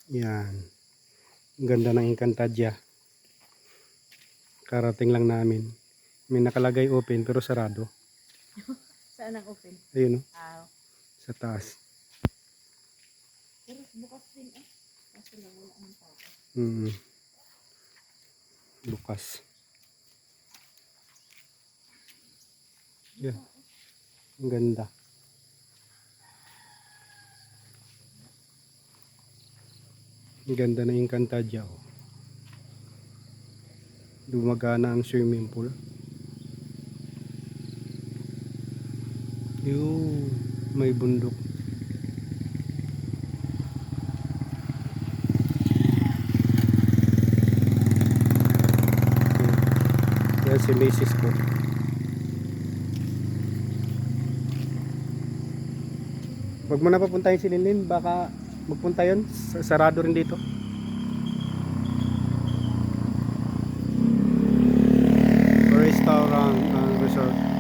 Yan. Ang ganda ng Encantadia. Karating lang namin. May nakalagay open pero sarado. Saan ang open? Ayun o. Ah, Sa taas. pero bukas din eh. Kasi lang wala ang tao. Bukas. Yan. Ang ganda. Ang ganda ng Encantadia. Oh. Dumagana ang swimming pool. Yung may bundok. Yan si Macy's ko. Wag mo na papuntahin si Linlin, baka magpunta yun. Sarado rin dito. Restaurant and resort.